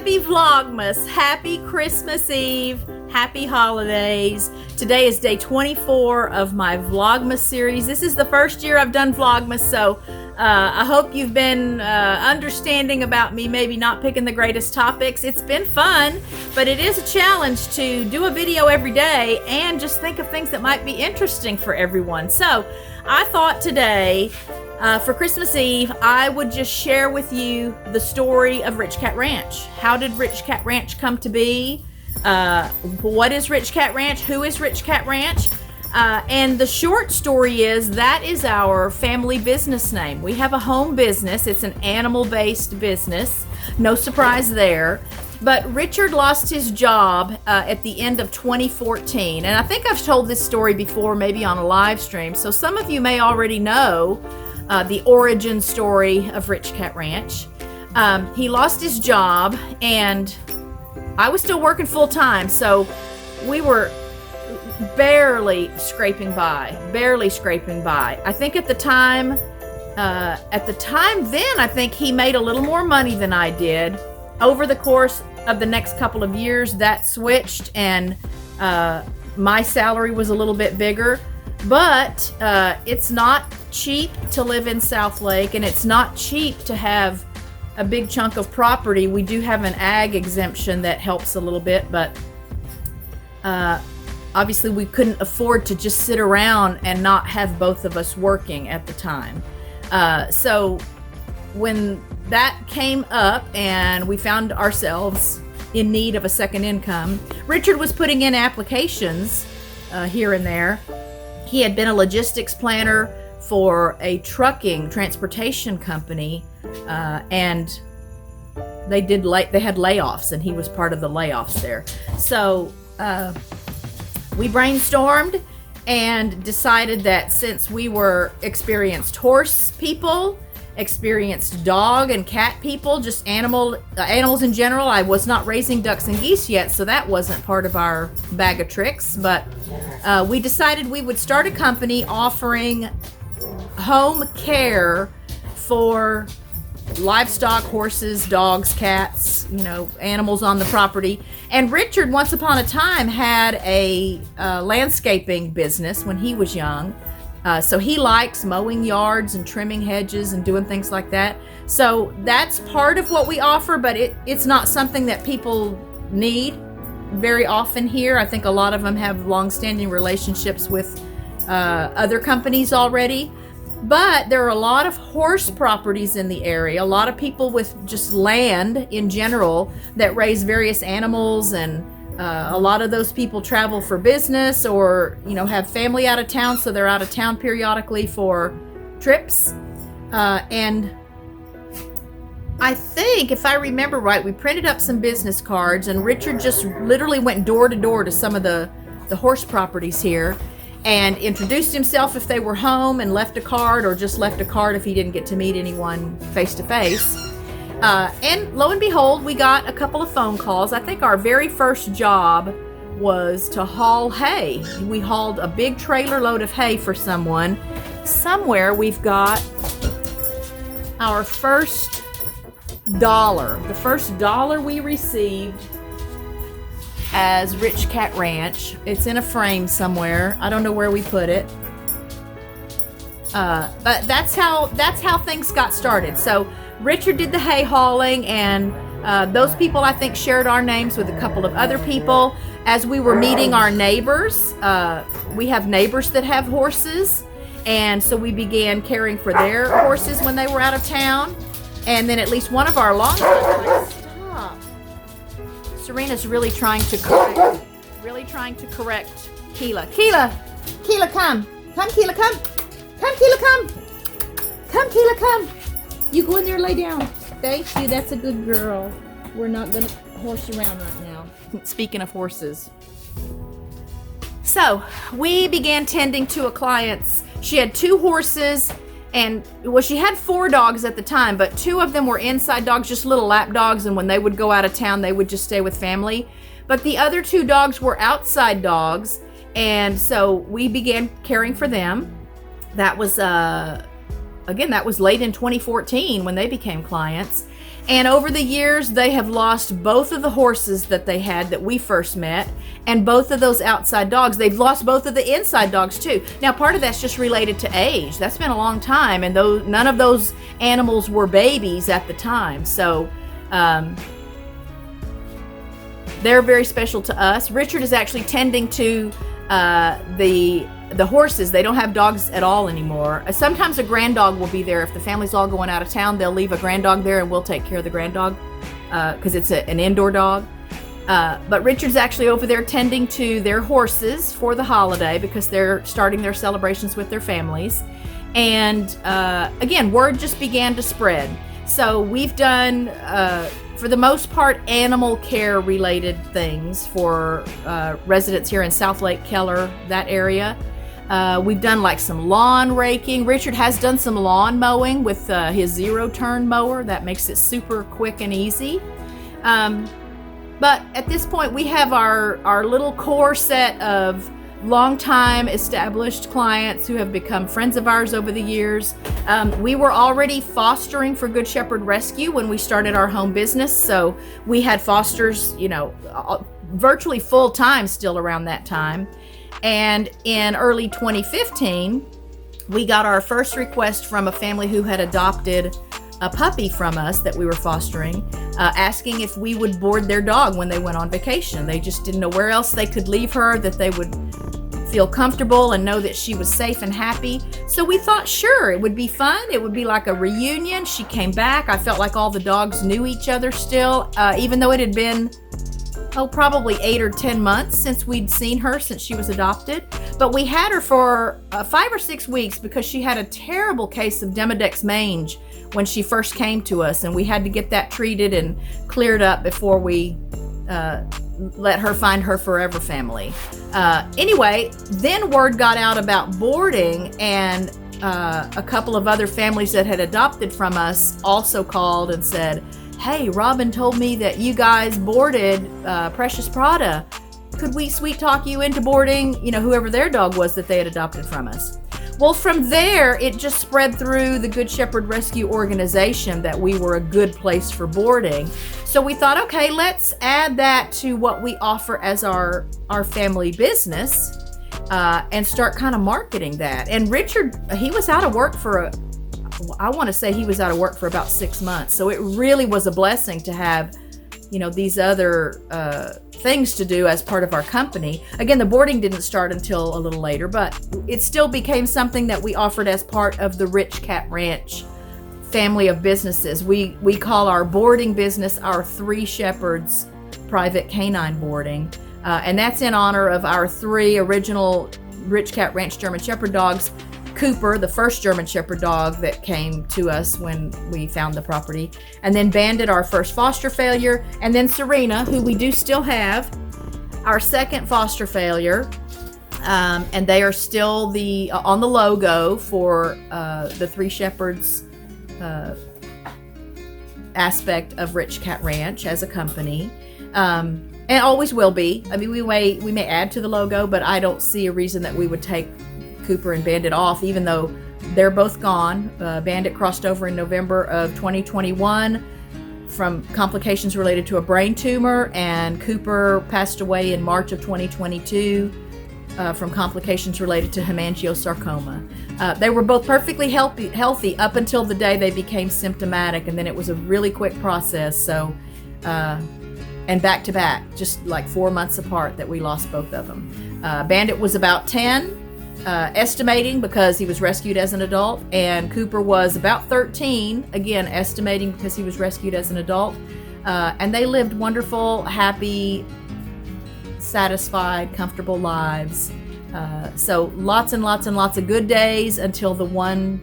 Happy Vlogmas, happy Christmas Eve, happy holidays. Today is day 24 of my Vlogmas series. This is the first year I've done Vlogmas, so I hope you've been understanding about me maybe not picking the greatest topics. It's been fun, but it is a challenge to do a video every day and just think of things that might be interesting for everyone. So I thought today, for Christmas Eve, I would just share with you the story of RichKat Ranch. How did RichKat Ranch come to be? What is RichKat Ranch? Who is RichKat Ranch? And the short story is that is our family business name. We have a home business. It's an animal-based business. No surprise there. But Richard lost his job at the end of 2014. And I think I've told this story before, maybe on a live stream. So some of you may already know the origin story of RichKat Ranch. He lost his job and I was still working full time, so we were barely scraping by. I think at the time then, I think he made a little more money than I did. Over the course of the next couple of years, that switched and my salary was a little bit bigger. But it's not cheap to live in South Lake, and it's not cheap to have a big chunk of property. We do have an ag exemption that helps a little bit, but obviously we couldn't afford to just sit around and not have both of us working at the time. So when that came up and we found ourselves in need of a second income, Richard was putting in applications here and there. He had been a logistics planner for a trucking transportation company, and they had layoffs, and he was part of the layoffs there. So we brainstormed and decided that since we were experienced horse people, experienced dog and cat people, just animals in general. I was not raising ducks and geese yet, so that wasn't part of our bag of tricks, but we decided we would start a company offering home care for livestock, horses, dogs, cats, animals on the property. And Richard, once upon a time, had a landscaping business when he was young. So he likes mowing yards and trimming hedges and doing things like that. So that's part of what we offer, but it's not something that people need very often here. I think a lot of them have long-standing relationships with other companies already. But there are a lot of horse properties in the area, a lot of people with just land in general that raise various animals, and a lot of those people travel for business or, have family out of town, so they're out of town periodically for trips. And I think, if I remember right, we printed up some business cards, and Richard just literally went door to door to some of the horse properties here and introduced himself if they were home and left a card, or just left a card if he didn't get to meet anyone face to face. And lo and behold, we got a couple of phone calls. I think our very first job was to haul hay. We hauled a big trailer load of hay for someone. Somewhere we've got our first dollar. The first dollar we received as RichKat Ranch. It's in a frame somewhere. I don't know where we put it. But that's how things got started. So Richard did the hay hauling, and those people, I think, shared our names with a couple of other people. As we were meeting our neighbors, we have neighbors that have horses, and so we began caring for their horses when they were out of town. And then at least one of our long-time... Stop. Serena's really trying to correct Keela. Keela, come. Come, Keela, come. Come, Keela, come. Come, Keela, come. You go in there and lay down. Thank you. That's a good girl. We're not going to horse around right now. Speaking of horses. So, we began tending to a client's. She had 2 horses, and, well, she had 4 dogs at the time, but 2 of them were inside dogs, just little lap dogs, and when they would go out of town, they would just stay with family. But the other 2 dogs were outside dogs, and so we began caring for them. That was again, that was late in 2014 when they became clients. And over the years, they have lost both of the horses that they had that we first met, and both of those outside dogs. They've lost both of the inside dogs too. Now, part of that's just related to age. That's been a long time, and none of those animals were babies at the time. So they're very special to us. Richard is actually tending to the horses. They don't have dogs at all anymore. Sometimes a grand dog will be there. If the family's all going out of town, they'll leave a grand dog there and we'll take care of the grand dog because it's an indoor dog. But Richard's actually over there tending to their horses for the holiday because they're starting their celebrations with their families. And again, word just began to spread. So we've done, for the most part, animal care related things for residents here in South Lake, Keller, that area. We've done like some lawn raking. Richard has done some lawn mowing with his zero-turn mower. That makes it super quick and easy. But at this point, we have our little core set of long-time established clients who have become friends of ours over the years. We were already fostering for Good Shepherd Rescue when we started our home business, so we had fosters, virtually full-time still around that time. And in early 2015, we got our first request from a family who had adopted a puppy from us that we were fostering, asking if we would board their dog when they went on vacation. They just didn't know where else they could leave her, that they would feel comfortable and know that she was safe and happy. So we thought, sure, it would be fun. It would be like a reunion. She came back. I felt like all the dogs knew each other still, even though it had been probably 8 or 10 months since we'd seen her since she was adopted. But we had her for 5 or 6 weeks because she had a terrible case of Demodex mange when she first came to us, and we had to get that treated and cleared up before we let her find her forever family. Anyway, then word got out about boarding, and a couple of other families that had adopted from us also called and said, hey, Robin told me that you guys boarded Precious Prada. Could we sweet talk you into boarding, whoever their dog was that they had adopted from us? Well, from there, it just spread through the Good Shepherd Rescue organization that we were a good place for boarding. So we thought, okay, let's add that to what we offer as our family business and start kind of marketing that. And Richard, he was out of work for I want to say he was out of work for about 6 months. So it really was a blessing to have, these other things to do as part of our company. Again, the boarding didn't start until a little later, but it still became something that we offered as part of the RichKatRanch family of businesses. We call our boarding business our Three Shepherds private canine boarding. And that's in honor of our 3 original RichKatRanch German Shepherd dogs. Cooper, the first German Shepherd dog that came to us when we found the property, and then Bandit, our first foster failure, and then Serena, who we do still have, our second foster failure, and they are still on the logo for the Three Shepherds aspect of RichKatRanch as a company, and always will be. I mean, we may add to the logo, but I don't see a reason that we would take Cooper and Bandit off, even though they're both gone. Bandit crossed over in November of 2021 from complications related to a brain tumor, and Cooper passed away in March of 2022 from complications related to hemangiosarcoma. They were both perfectly healthy up until the day they became symptomatic, and then it was a really quick process. So, and back to back, just like 4 months apart, that we lost both of them. Bandit was about 10. Estimating because he was rescued as an adult, and Cooper was about 13, again estimating because he was rescued as an adult, and they lived wonderful, happy, satisfied, comfortable lives. So lots and lots and lots of good days until the one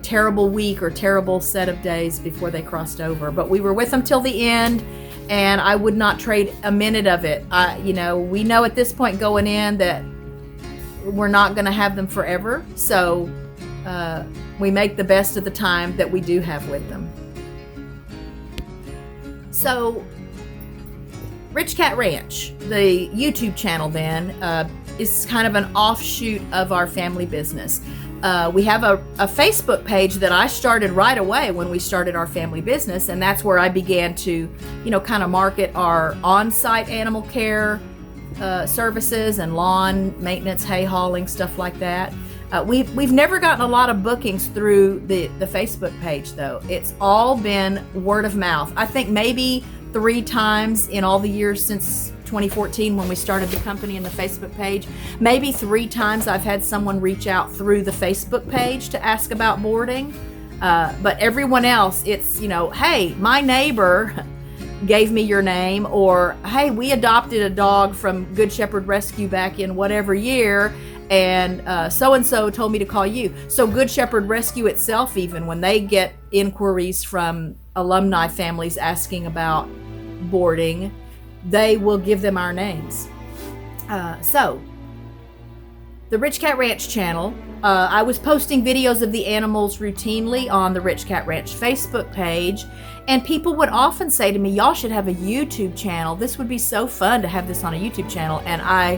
terrible week or terrible set of days before they crossed over. But we were with them till the end, and I would not trade a minute of it. We know at this point going in that we're not going to have them forever, so we make the best of the time that we do have with them. So RichKatRanch, the YouTube channel then, is kind of an offshoot of our family business. we have a Facebook page that I started right away when we started our family business, and that's where I began to, kind of market our on-site animal care services and lawn maintenance, hay hauling, stuff like that. We've never gotten a lot of bookings through the Facebook page, though. It's all been word of mouth. I think maybe 3 times in all the years since 2014 when we started the company and the Facebook page, maybe 3 times I've had someone reach out through the Facebook page to ask about boarding. But everyone else, it's, hey, my neighbor gave me your name, or hey, we adopted a dog from Good Shepherd Rescue back in whatever year, and so-and-so told me to call you. So Good Shepherd Rescue itself, even when they get inquiries from alumni families asking about boarding, they will give them our names. So the RichKat Ranch channel, I was posting videos of the animals routinely on the RichKat Ranch Facebook page, and people would often say to me, y'all should have a YouTube channel. This would be so fun to have this on a YouTube channel. And I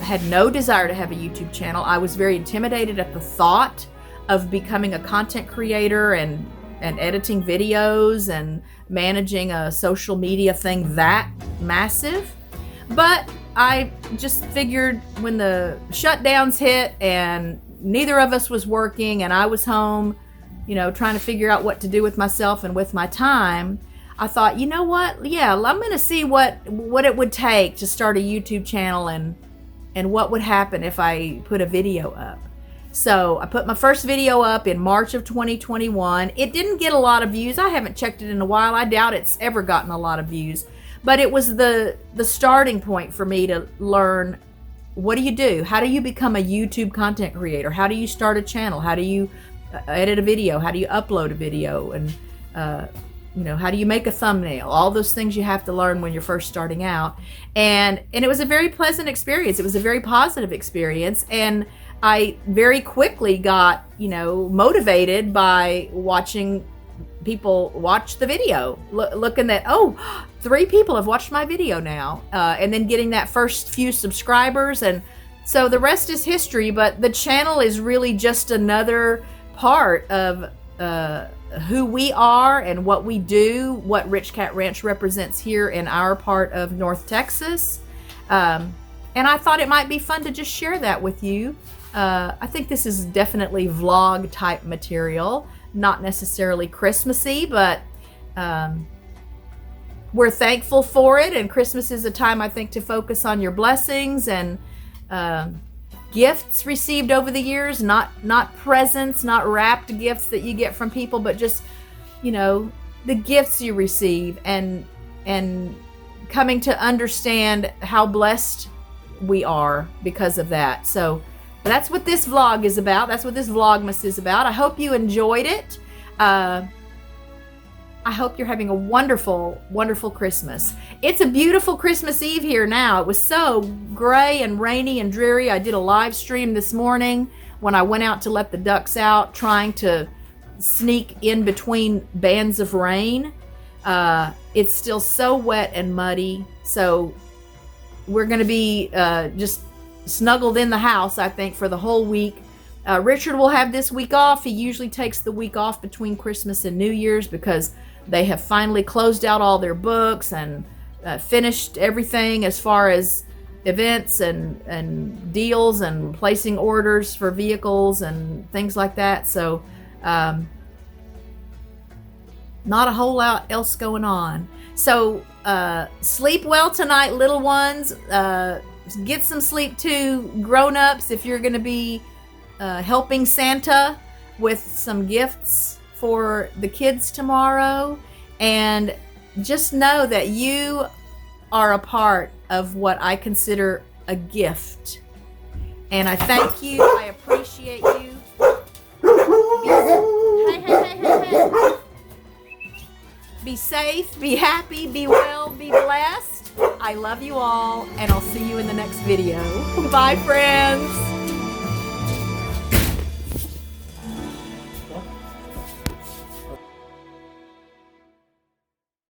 had no desire to have a YouTube channel. I was very intimidated at the thought of becoming a content creator and editing videos and managing a social media thing that massive. But I just figured when the shutdowns hit and neither of us was working and I was home, trying to figure out what to do with myself and with my time, I thought, you know what? Yeah, I'm going to see what it would take to start a YouTube channel and what would happen if I put a video up. So I put my first video up in March of 2021. It didn't get a lot of views. I haven't checked it in a while. I doubt it's ever gotten a lot of views. But it was the starting point for me to learn, what do you do? How do you become a YouTube content creator? How do you start a channel? How do you edit a video? How do you upload a video? And how do you make a thumbnail? All those things you have to learn when you're first starting out. And it was a very pleasant experience. It was a very positive experience. And I very quickly got, motivated by watching people watch the video, looking at, 3 people have watched my video now, and then getting that first few subscribers. And so the rest is history, but the channel is really just another part of who we are and what we do, what RichKat Ranch represents here in our part of North Texas. And I thought it might be fun to just share that with you. I think this is definitely vlog type material, not necessarily Christmassy, but we're thankful for it. And Christmas is a time, I think, to focus on your blessings and gifts received over the years, not presents, not wrapped gifts that you get from people, but just, the gifts you receive and coming to understand how blessed we are because of that. So that's what this vlog is about. That's what this Vlogmas is about. I hope you enjoyed it. I hope you're having a wonderful, wonderful Christmas. It's a beautiful Christmas Eve here now. It was so gray and rainy and dreary. I did a live stream this morning when I went out to let the ducks out, trying to sneak in between bands of rain. It's still so wet and muddy. So we're going to be just snuggled in the house, I think, for the whole week. Richard will have this week off. He usually takes the week off between Christmas and New Year's because they have finally closed out all their books and finished everything as far as events and deals and placing orders for vehicles and things like that. So not a whole lot else going on. So sleep well tonight, little ones. Get some sleep too, grown-ups, if you're going to be helping Santa with some gifts for the kids tomorrow. And just know that you are a part of what I consider a gift. And I thank you. I appreciate you. Hey. Be safe, be happy, be well, be blessed. I love you all, and I'll see you in the next video. Bye, friends.